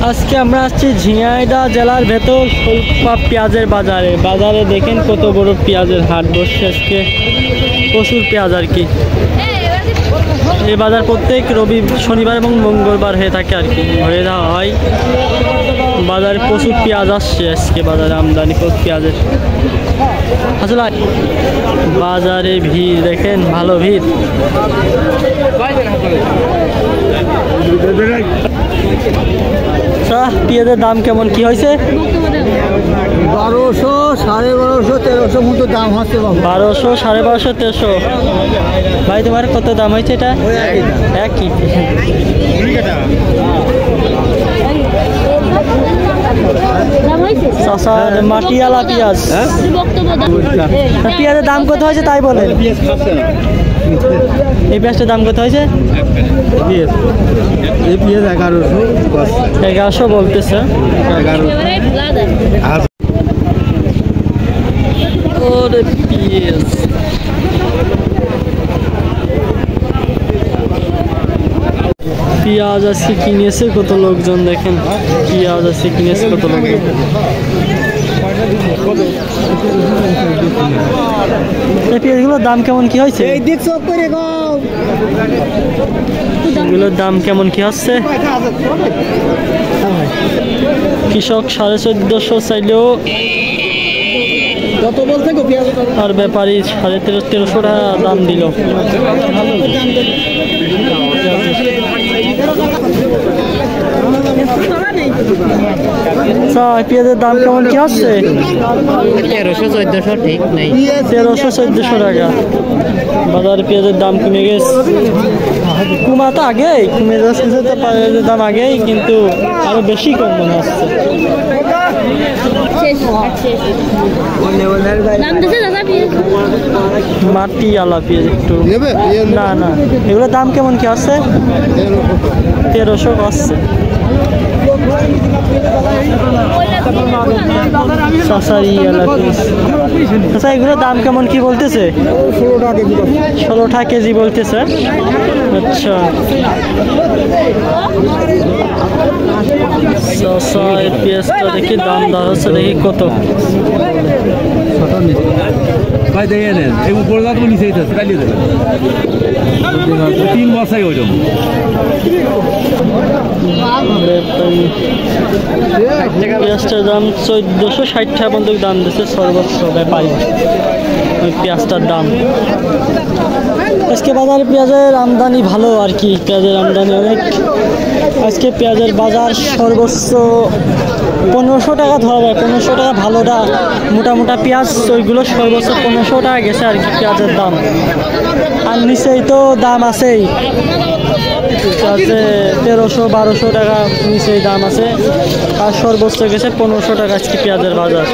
আজকে আমরা আসছি ঝিনাইদহ জেলার ভেতর ফুলপা পেঁয়াজের বাজারে দেখেন কত বড় পেঁয়াজের হাট বসছে আজকে। প্রচুর পেঁয়াজ আর কি। এই বাজার প্রত্যেক শনিবার এবং মঙ্গলবার হয়ে থাকে আর কি, হয়ে দেওয়া হয়। বাজারে প্রচুর পেঁয়াজ আসছে আজকে, বাজারে আমদানি পেঁয়াজের। আসলে বাজারে ভিড় দেখেন, ভালো ভিড়। পেঁয়াজের দাম কেমন কি হয়েছে? 1200, 1250, 1300 মতো দাম হচ্ছে। 1200, 1250, 1300। ভাই তোমার কত দাম হয়েছে এটা? একই। মাটিয়ালা পেঁয়াজ, পেঁয়াজের দাম কত হয়েছে তাই বলেন। এই পেঁয়াজটার দাম কত হয়েছে? এই পেঁয়াজ 1100 বলতেছে। 1100। ওরে পেঁয়াজ, পেঁয়াজ আজকে কিনেছে কত লোকজন দেখেন। পেঁয়াজ আজকে কিনেছে কত লোকজন। পেঁয়াজগুলোর দাম কেমন কি হয়েছে? এগুলোর দাম কেমন কি হচ্ছে? কৃষক 1450 চাইলেও কত বলতে গো পেঁয়াজ, আর ব্যাপারী 1350 টাকা দাম দিল। পেঁয়াজের দাম কেমন কি হচ্ছে? 1300-1400 ঠিক নেই। 1300-1400 টাকা বাজারে পেঁয়াজের দাম কমে গেছে। কমা তো আগেই কমে যাচ্ছে, তো পেঁয়াজের দাম আগেই, কিন্তু আরো বেশি কম মনে হচ্ছে। মাটিয়ালা পেঁয়াজ একটু না না, এগুলোর দাম কেমন কি আছে? 1300 আসছে। আচ্ছা, এগুলোর দাম কেমন কি বলতেছে? 16 টাকা কেজি বলতেছে। আচ্ছা, পেঁয়াজটা দেখি দাম দেওয়া হচ্ছে, দেখি কত। ভাই দেখে নেন, এই উপরে তো নিচেই আছে, কালিয়ে দেবেন 3 বছর ওইরকম। পেঁয়াজটার দাম 1460 টাকা পর্যন্ত দাম দিচ্ছে সর্বোচ্চ ব্যাপারী ওই পেঁয়াজটার দাম। আজকে বাজারে পেঁয়াজের আমদানি ভালো আর কি, পেঁয়াজের আমদানি অনেক। আজকে পেঁয়াজের বাজার সর্বোচ্চ 1500 টাকা ধরা যায়। 1500 টাকা ভালোটা, মোটা পেঁয়াজ ওইগুলো সর্বোচ্চ 1500 টাকা গেছে আর কি পেঁয়াজের দাম। আর নিচেই তো দাম আছেই, আছে 1300-1200 টাকা নিচেই দাম আছে। আর সর্বোচ্চ গেছে 1500 টাকা আজকে পেঁয়াজের বাজার।